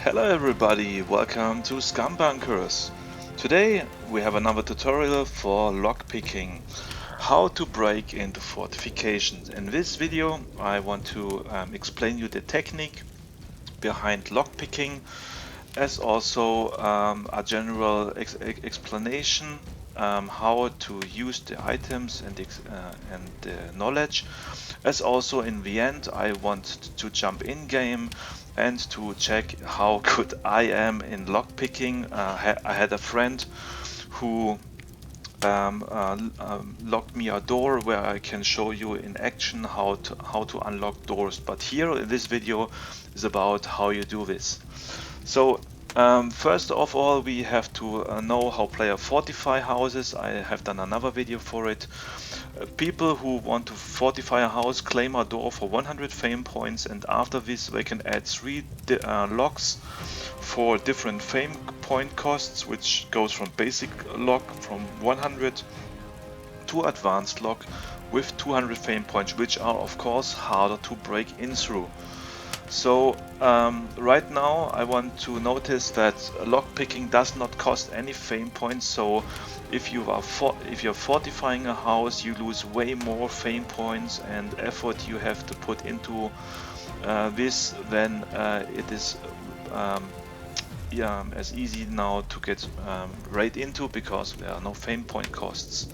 Hello everybody, welcome to SCUM Bunkers. Today we have another tutorial for lockpicking, how to break into fortifications. In this video I want to explain you the technique behind lockpicking, as also a general explanation how to use the items and the knowledge. As also in the end I want to jump in game and to check how good I am in lockpicking. I had a friend who locked me a door where I can show you in action how to unlock doors. But here in this video is about how you do this. So first of all, we have to know how player fortify houses. I have done another video for it. People who want to fortify a house claim a door for 100 fame points, and after this they can add 3 locks for different fame point costs, which goes from basic lock from 100 to advanced lock with 200 fame points, which are of course harder to break in through. So right now I want to notice that lockpicking does not cost any fame points. So if you're fortifying a house, you lose way more fame points and effort you have to put into this than it is as easy now to get right into, because there are no fame point costs.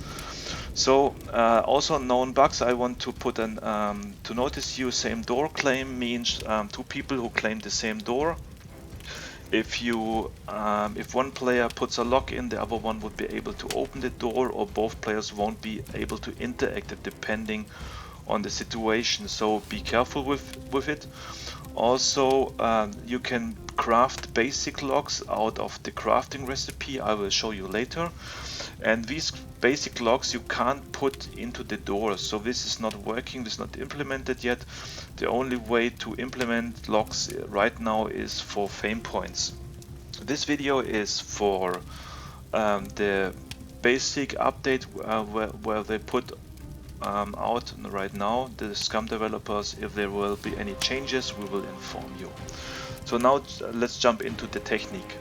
So also known bugs I want to put an to notice you. Same door claim means 2 people who claim the same door. If one player puts a lock in, the other one would be able to open the door, or both players won't be able to interact it depending on the situation. So be careful with it. Also you can craft basic locks out of the crafting recipe I will show you later, and these basic locks you can't put into the doors, so this is not working, this is not implemented yet. The only way to implement locks right now is for fame points. This video is for the basic update where they put out right now, the SCUM developers. If there will be any changes, we will inform you. So now let's jump into the technique.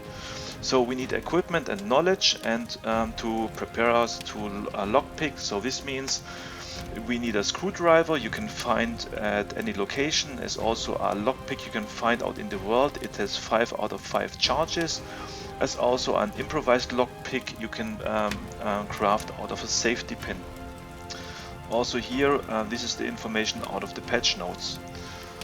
So we need equipment and knowledge and to prepare us to lockpick. So this means we need a screwdriver you can find at any location. There's also a lockpick you can find out in the world. It has 5 out of 5 charges. As also an improvised lockpick you can craft out of a safety pin. Also here, this is the information out of the patch notes.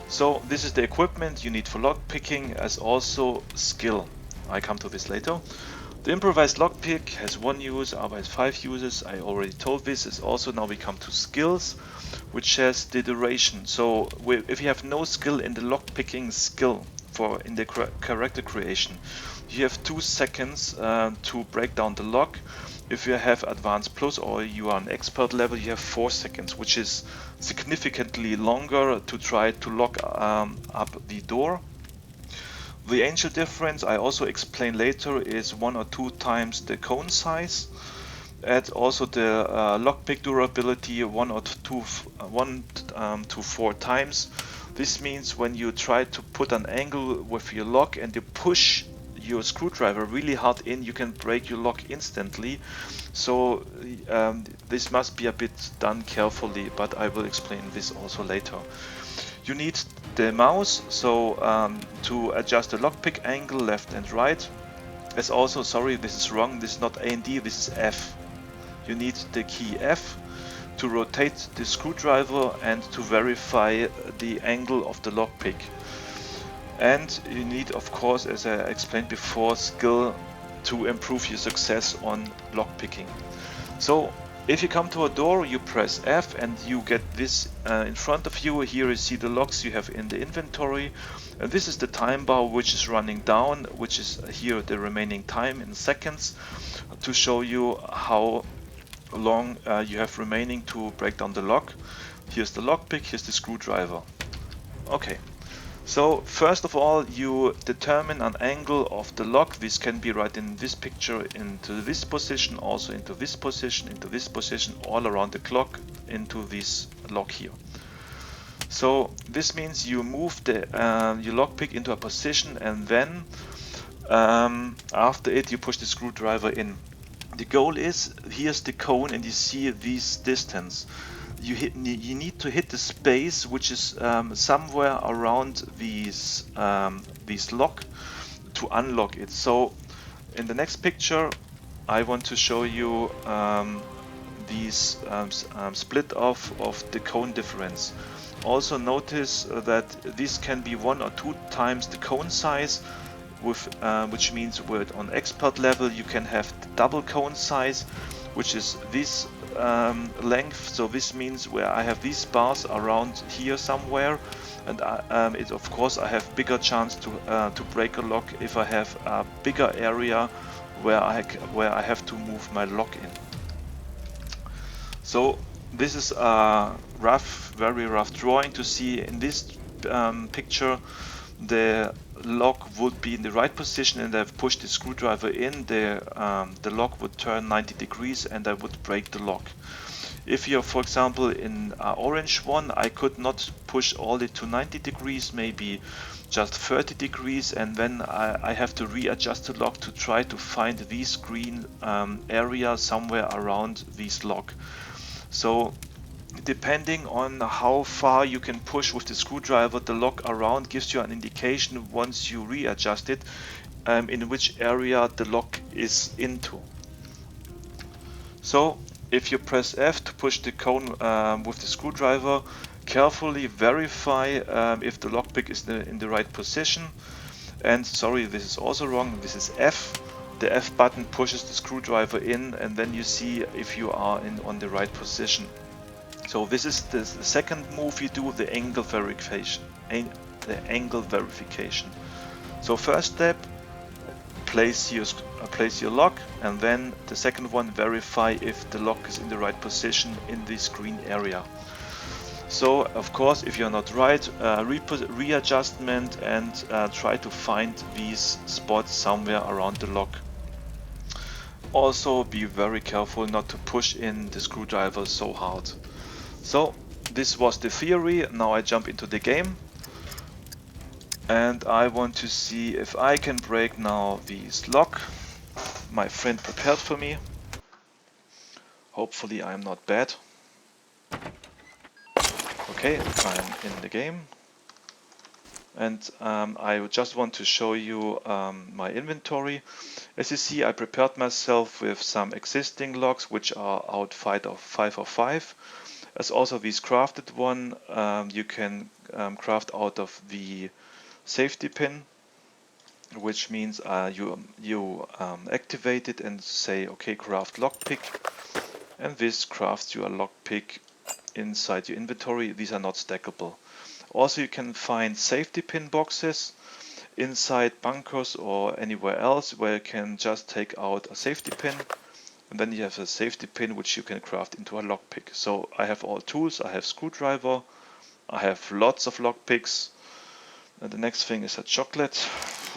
So this is the equipment you need for lockpicking, as also skill. I come to this later. The improvised lockpick has 1 use, otherwise 5 uses. I already told this. Is also now we come to skills, which has the duration. So if you have no skill in the lockpicking skill in the character creation, you have 2 seconds to break down the lock. If you have advanced plus or you are an expert level, you have 4 seconds, which is significantly longer to try to lock up the door. The angel difference I also explain later is 1 or 2 times the cone size. And also the lockpick durability 1 to 4 times. This means when you try to put an angle with your lock and you push your screwdriver really hard in, you can break your lock instantly. So this must be a bit done carefully, but I will explain this also later. You need the mouse, so to adjust the lockpick angle left and right. As also, sorry, this is wrong, this is not A and D, this is F. You need the key F to rotate the screwdriver and to verify the angle of the lockpick. And you need, of course, as I explained before, skill to improve your success on lockpicking. So if you come to a door, you press F and you get this in front of you. Here you see the locks you have in the inventory. And this is the time bar which is running down, which is here the remaining time in seconds, to show you how long you have remaining to break down the lock. Here's the lockpick, here's the screwdriver. Okay. So first of all, you determine an angle of the lock. This can be right in this picture into this position, also into this position, all around the clock, into this lock here. So this means you move the your lockpick into a position, and then after it you push the screwdriver in. The goal is, here's the cone and you see this distance. You need to hit the space which is somewhere around these lock to unlock it. So in the next picture I want to show you these split off of the cone difference. Also notice that this can be 1 or 2 times the cone size, with which means on expert level you can have the double cone size, which is this length. So this means where I have these bars around here somewhere, and of course I have bigger chance to break a lock if I have a bigger area where I have to move my lock in. So this is a very rough drawing to see. In this picture the lock would be in the right position, and I've pushed the screwdriver in, the lock would turn 90 degrees and I would break the lock. If you're, for example, in orange one, I could not push all it to 90 degrees, maybe just 30 degrees, and then I have to readjust the lock to try to find this green area somewhere around this lock. So depending on how far you can push with the screwdriver the lock around gives you an indication, once you readjust it, in which area the lock is into. So if you press F to push the cone with the screwdriver, carefully verify if the lockpick is in the right position. And sorry, this is also wrong, this is F. The F button pushes the screwdriver in, and then you see if you are on the right position. So this is the second move you do, the angle verification. So first step, place your lock, and then the second one, verify if the lock is in the right position in this green area. So of course, if you're not right, readjustment and try to find these spots somewhere around the lock. Also be very careful not to push in the screwdriver so hard. So this was the theory. Now I jump into the game and I want to see if I can break now this lock my friend prepared for me. Hopefully I'm not bad. Okay, I'm in the game, and I just want to show you my inventory. As you see, I prepared myself with some existing locks which are out 5 of 5. As also this crafted one, you can craft out of the safety pin, which means you activate it and say, okay, craft lockpick, and this crafts you a lockpick inside your inventory. These are not stackable. Also, you can find safety pin boxes inside bunkers or anywhere else where you can just take out a safety pin, and then you have a safety pin which you can craft into a lockpick. So I have all tools. I have screwdriver, I have lots of lockpicks, and the next thing is a chocolate.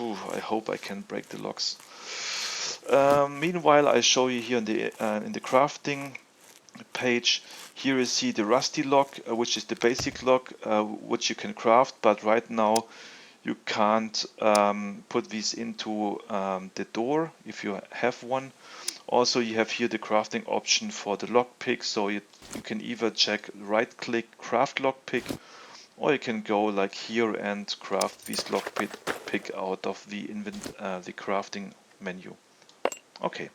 Ooh, I hope I can break the locks. Meanwhile, I show you here in the crafting page. Here you see the rusty lock, which is the basic lock, which you can craft, but right now you can't put these into the door if you have one. Also, you have here the crafting option for the lockpick, so you can either check right click craft lockpick, or you can go like here and craft this lockpick out of the crafting menu. Okay,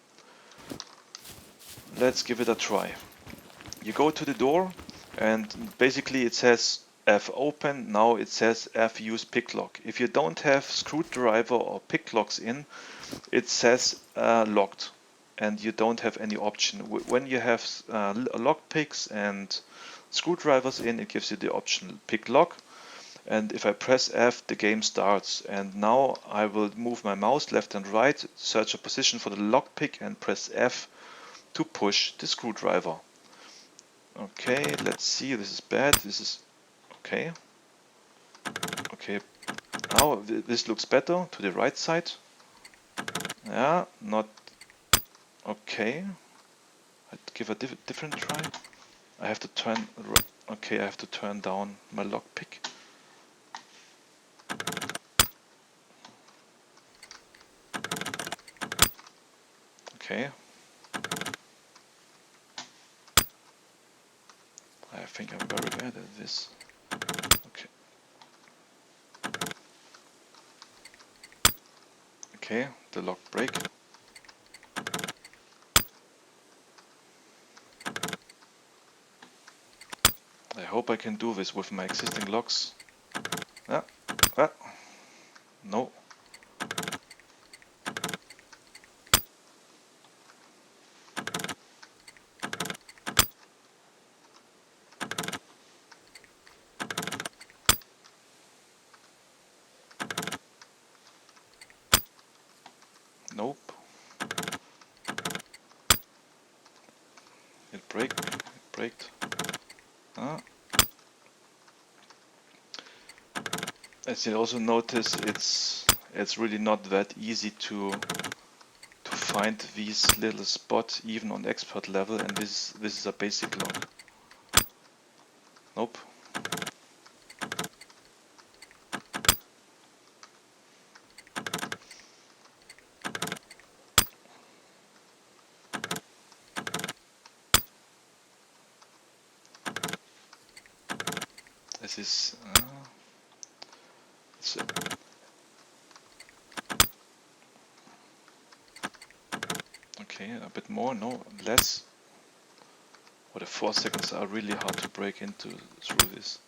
let's give it a try. You go to the door and basically it says F open. Now it says F use pick lock. If you don't have screwdriver or pick locks in, it says locked, and you don't have any option. When you have lock picks and screwdrivers in, it gives you the option pick lock. And if I press F, the game starts. And now I will move my mouse left and right, search a position for the lockpick, and press F to push the screwdriver. Okay, let's see. This is bad. This is okay. Okay, now this looks better to the right side. Yeah, not okay. I'd give a different try. I have to turn Okay, I have to turn down my lockpick. Okay. I think I'm very bad at this. Okay. Okay, the lock break. I hope I can do this with my existing locks. Ah, ah, no. Nope. It braked. Ah. As you also notice, it's really not that easy to find these little spots even on expert level, and this is a basic lock. Nope. This is okay, a bit more, no, less. But the 4 seconds are really hard to break into through this.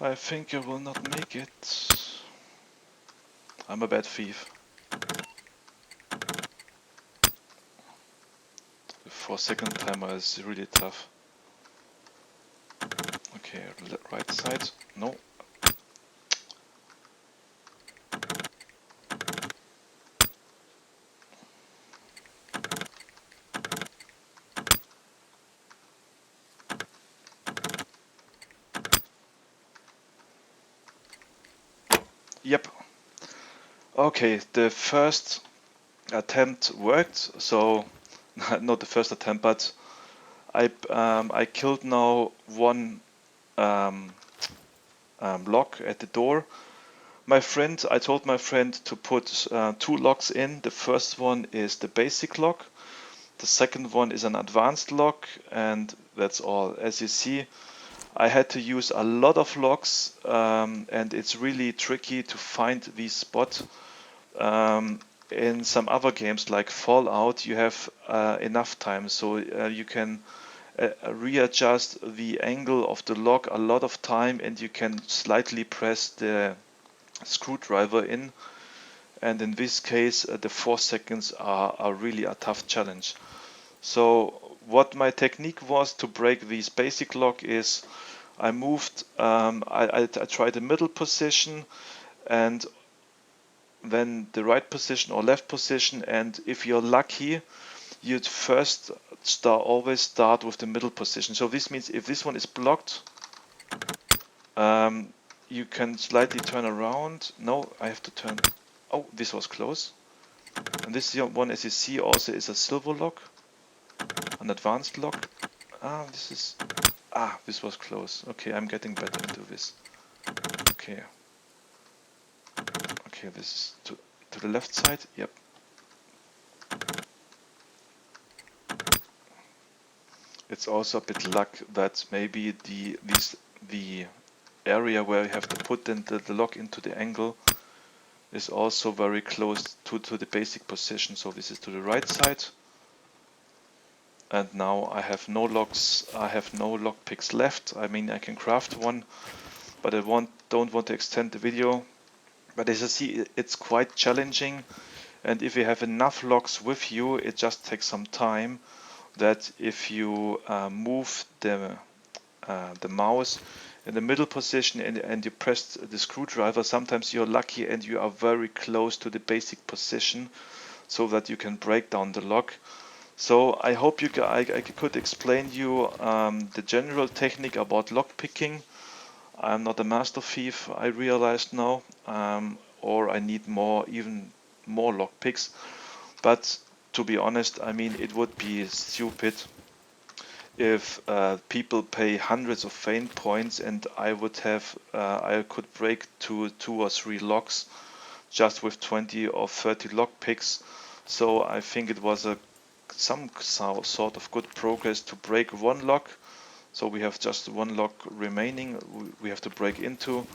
I think I will not make it. I'm a bad thief. The 4 second timer is really tough. Okay, right side. No. Yep. Okay, the first attempt worked. So, not the first attempt, but I killed now one lock at the door. I told my friend to put 2 locks in. The first one is the basic lock. The second one is an advanced lock, and that's all. As you see, I had to use a lot of locks, and it's really tricky to find these spots. In some other games like Fallout, you have enough time, so you can readjust the angle of the lock a lot of time, and you can slightly press the screwdriver in. And in this case, the 4 seconds are really a tough challenge. So what my technique was to break this basic lock is I moved, I tried the middle position and then the right position or left position, and if you're lucky, you'd first always start with the middle position. So this means if this one is blocked, you can slightly turn around. No, I have to turn. Oh, this was close. And this one, as you see, also is a silver lock, an advanced lock. This was close. Okay, I'm getting better into this. Okay. Okay, this is to the left side. Yep. It's also a bit luck that maybe the area where you have to put the lock into the angle is also very close to the basic position. So this is to the right side. And now I have no locks, I have no lockpicks left. I mean, I can craft one, but I don't want to extend the video. But as you see, it's quite challenging, and if you have enough locks with you, it just takes some time. that if you move the mouse in the middle position and you press the screwdriver, sometimes you're lucky and you are very close to the basic position so that you can break down the lock. So I hope I could explain you the general technique about lock picking. I'm not a master thief, I realized now, or I need even more lock picks. But to be honest, I mean, it would be stupid if people pay hundreds of feint points and I could break two or three locks just with 20 or 30 lock picks. So I think it was some sort of good progress to break one lock. So we have just one lock remaining we have to break into.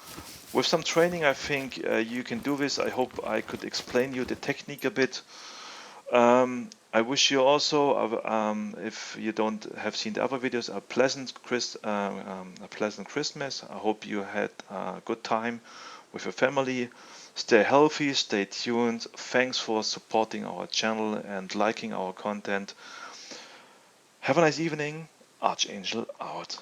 With some training, I think you can do this. I hope I could explain you the technique a bit. I wish you also, if you don't have seen the other videos, a pleasant Christmas. I hope you had a good time with your family. Stay healthy, stay tuned. Thanks for supporting our channel and liking our content. Have a nice evening. Archangel out.